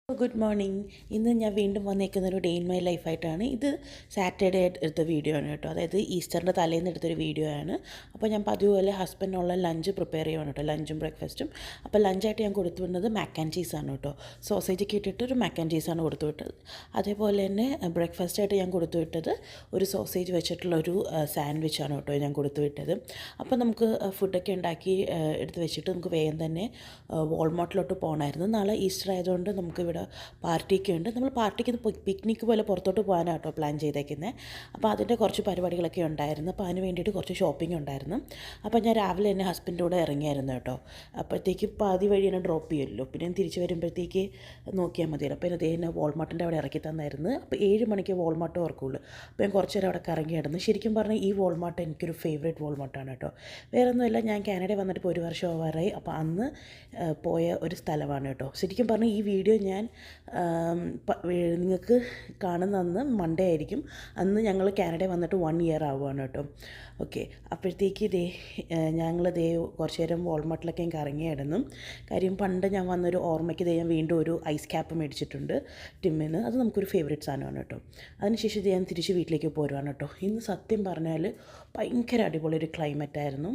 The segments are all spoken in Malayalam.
Good morning. ഇന്ന് ഞാൻ വീണ്ടും വന്നേക്കുന്ന ഒരു ഡേ ഇൻ മൈ ലൈഫായിട്ടാണ്. ഇത് സാറ്റർഡേ എടുത്ത വീഡിയോ ആണ് കേട്ടോ. അതായത് ഈസ്റ്ററിൻ്റെ തലേന്ന് എടുത്തൊരു വീഡിയോ ആണ്. അപ്പോൾ ഞാൻ പതിവ് പോലെ ഹസ്ബൻഡിനുള്ള ലഞ്ച് പ്രിപ്പയർ ചെയ്യുവാണ് കേട്ടോ, ലഞ്ചും ബ്രേക്ക്ഫാസ്റ്റും. അപ്പോൾ ലഞ്ചായിട്ട് ഞാൻ കൊടുത്തു വിടുന്നത് മാക്ക് ആൻഡ് ചീസാണ് കേട്ടോ. സോസേജൊക്കെ ഇട്ടിട്ട് ഒരു മാക്ക് ആൻഡ് ചീസാണ് കൊടുത്തു വിട്ടത്. അതേപോലെ തന്നെ ബ്രേക്ക്ഫാസ്റ്റായിട്ട് ഞാൻ കൊടുത്തു വിട്ടത് ഒരു സോസേജ് വെച്ചിട്ടുള്ള ഒരു സാൻഡ്വിച്ചാണ് കേട്ടോ ഞാൻ കൊടുത്തു വിട്ടത്. അപ്പോൾ നമുക്ക് ഫുഡൊക്കെ ഉണ്ടാക്കി എടുത്ത് വെച്ചിട്ട് നമുക്ക് വേഗം തന്നെ വാൾമാർട്ടിലോട്ട് പോകണമായിരുന്നു. നാളെ ഈസ്റ്റർ ആയതുകൊണ്ട് നമുക്ക് ഇവിടെ പാർട്ടിയൊക്കെ ഉണ്ട്. നമ്മൾ പാർട്ടിക്ക് പിക്നിക്ക് പോലെ പുറത്തോട്ട് പോകാനാണ് കേട്ടോ പ്ലാൻ ചെയ്തേക്കുന്നത്. അപ്പോൾ അതിൻ്റെ കുറച്ച് പരിപാടികളൊക്കെ ഉണ്ടായിരുന്നു. അപ്പോൾ അതിന് വേണ്ടിയിട്ട് കുറച്ച് ഷോപ്പിംഗ് ഉണ്ടായിരുന്നു. അപ്പോൾ ഞാൻ രാവിലെ തന്നെ ഹസ്ബൻഡിൻ്റെ കൂടെ ഇറങ്ങിയായിരുന്നു കേട്ടോ. അപ്പോഴത്തേക്ക് പാതി വഴി എന്നെ ഡ്രോപ്പ് ചെയ്യുമല്ലോ, പിന്നെ തിരിച്ച് വരുമ്പോഴത്തേക്ക് നോക്കിയാൽ മതിയല്ലോ. അപ്പോൾ എന്നെ വാൾമാർട്ടിൻ്റെ അവിടെ ഇറക്കി തന്നായിരുന്നു. അപ്പോൾ 7 മണിക്ക് വാൾമാർട്ട് ഓർക്കുള്ളൂ. അപ്പോൾ ഞാൻ കുറച്ച് നേരം അവിടെ കറങ്ങിയായിരുന്നു. ശരിക്കും പറഞ്ഞാൽ ഈ വാൾമാർട്ട് എനിക്കൊരു ഫേവറേറ്റ് വാൾമാർട്ടാണ് കേട്ടോ. വേറെ ഒന്നുമല്ല, ഞാൻ കാനഡയിൽ വന്നിട്ട് ഇപ്പോൾ 1 വർഷം ആവാറായി. അപ്പോൾ അന്ന് പോയ ഒരു സ്ഥലമാണ് കേട്ടോ. ശരിക്കും പറഞ്ഞാൽ ഈ വീഡിയോ ഞാൻ നിങ്ങൾക്ക് കാണുന്ന അന്ന് മൺഡേ ആയിരിക്കും. അന്ന് ഞങ്ങൾ കാനഡയിൽ വന്നിട്ട് 1 ഇയർ ആവുകയാണ് കേട്ടോ. ഓക്കെ, അപ്പോഴത്തേക്ക് ഞങ്ങൾ കുറച്ച് നേരം വാൾമാർട്ടിലൊക്കെ കറങ്ങിയായിരുന്നു. കാര്യം പണ്ട് ഞാൻ വന്നൊരു ഓർമ്മയ്ക്ക് ഞാൻ വീണ്ടും ഒരു ഐസ് ക്യാപ്പ് മേടിച്ചിട്ടുണ്ട് ടിമ്മിന്. അത് നമുക്കൊരു ഫേവറേറ്റ് സാധനമാണ് കേട്ടോ. അതിനുശേഷം ഞാൻ തിരിച്ച് വീട്ടിലേക്ക് പോരുവാണ് കേട്ടോ. ഇന്ന് സത്യം പറഞ്ഞാൽ ഭയങ്കര അടിപൊളി ഒരു ക്ലൈമറ്റായിരുന്നു.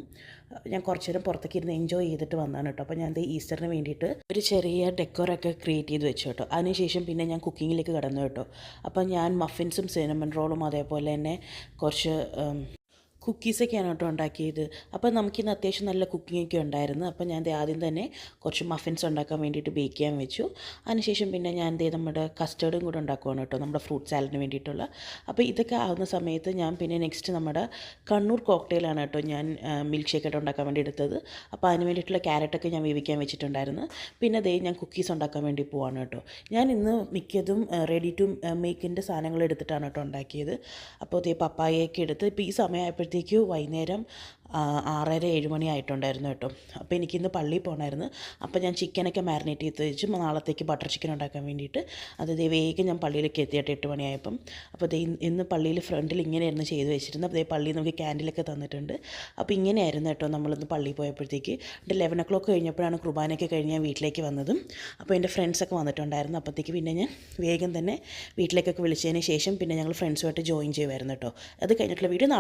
ഞാൻ കുറച്ച് നേരം പുറത്തേക്ക് ഇരുന്ന് എൻജോയ് ചെയ്തിട്ട് വന്നതാണ് കേട്ടോ. അപ്പോൾ ഞാൻ ഈസ്റ്ററിന് വേണ്ടിയിട്ട് ഒരു ചെറിയ ഡെക്കോറൊക്കെ ക്രിയേറ്റ് ചെയ്ത് വെച്ചു കേട്ടോ. അതിനുശേഷം പിന്നെ ഞാൻ കുക്കിങ്ങിലേക്ക് കടന്നു കേട്ടോ. അപ്പോൾ ഞാൻ മഫിൻസും സിനമൺ റോളും അതേപോലെ തന്നെ കുറച്ച് കുക്കീസൊക്കെയാണ് കേട്ടോ ഉണ്ടാക്കിയത്. അപ്പോൾ നമുക്കിന്ന് അത്യാവശ്യം നല്ല കുക്കിങ്ങൊക്കെ ഉണ്ടായിരുന്നു. അപ്പോൾ ഞാൻ ആദ്യം തന്നെ കുറച്ച് മഫിൻസ് ഉണ്ടാക്കാൻ വേണ്ടിയിട്ട് ബേക്ക് ചെയ്യാൻ വെച്ചു. അതിനുശേഷം പിന്നെ ഞാൻ നമ്മുടെ കസ്റ്റേർഡും കൂടെ ഉണ്ടാക്കുവാണ് കേട്ടോ, നമ്മുടെ ഫ്രൂട്ട് സാലഡിന് വേണ്ടിയിട്ടുള്ള. അപ്പോൾ ഇതൊക്കെ ആവുന്ന സമയത്ത് ഞാൻ പിന്നെ നെക്സ്റ്റ് നമ്മുടെ കണ്ണൂർ കോക്ടെയിലാണ് കേട്ടോ ഞാൻ മിൽക്ക് ഷേക്കായിട്ട് ഉണ്ടാക്കാൻ വേണ്ടി എടുത്തത്. അപ്പോൾ അതിന് വേണ്ടിയിട്ടുള്ള ക്യാരറ്റൊക്കെ ഞാൻ വേവിക്കാൻ വെച്ചിട്ടുണ്ടായിരുന്നു. പിന്നെ ഞാൻ കുക്കീസ് ഉണ്ടാക്കാൻ വേണ്ടി പോവാണ് കേട്ടോ. ഞാൻ ഇന്ന് മിക്കതും റെഡി ടു മേക്കിൻ്റെ സാധനങ്ങൾ എടുത്തിട്ടാണ് കേട്ടോ ഉണ്ടാക്കിയത്. അപ്പോൾ പപ്പായയൊക്കെ എടുത്ത് ഇപ്പോൾ ഈ സമയമായപ്പോഴത്തേക്ക് വൈകുന്നേരം 6:30-7 മണി ആയിട്ടുണ്ടായിരുന്നു കേട്ടോ. അപ്പോൾ എനിക്കിന്ന് പള്ളിയിൽ പോകണമായിരുന്നു. അപ്പോൾ ഞാൻ ചിക്കനൊക്കെ മാരിനേറ്റ് ചെയ്ത് വെച്ച് നാളത്തേക്ക് ബട്ടർ ചിക്കൻ ഉണ്ടാക്കാൻ വേണ്ടിയിട്ട് അത് വേഗം ഞാൻ പള്ളിയിലേക്ക് എത്തിയിട്ട് 8 മണിയായപ്പം. അപ്പോൾ ഇന്ന് പള്ളിയിൽ ഫ്രണ്ടിൽ ഇങ്ങനെയായിരുന്നു ചെയ്ത് വെച്ചിരുന്നത്. അപ്പോൾ പള്ളിയിൽ നമുക്ക് ക്യാൻഡിലൊക്കെ തന്നിട്ടുണ്ട്. അപ്പോൾ ഇങ്ങനെയായിരുന്നു കേട്ടോ നമ്മളിന്ന് പള്ളിയിൽ പോയപ്പോഴത്തേക്ക്. 11 o'clock കഴിഞ്ഞപ്പോഴാണ് കുർബാനയൊക്കെ കഴിഞ്ഞ് ഞാൻ വീട്ടിലേക്ക് വന്നതും. അപ്പോൾ എൻ്റെ ഫ്രണ്ട്സൊക്കെ വന്നിട്ടുണ്ടായിരുന്നു. അപ്പോഴത്തേക്ക് പിന്നെ ഞാൻ വേഗം തന്നെ വീട്ടിലേക്കൊക്കെ വിളിച്ചതിന് ശേഷം പിന്നെ ഞങ്ങൾ ഫ്രണ്ട്സുമായിട്ട് ജോയിൻ ചെയ്യുമായിരുന്നു കേട്ടോ. അത് കഴിഞ്ഞിട്ടുള്ള വീഡിയോ നാളെ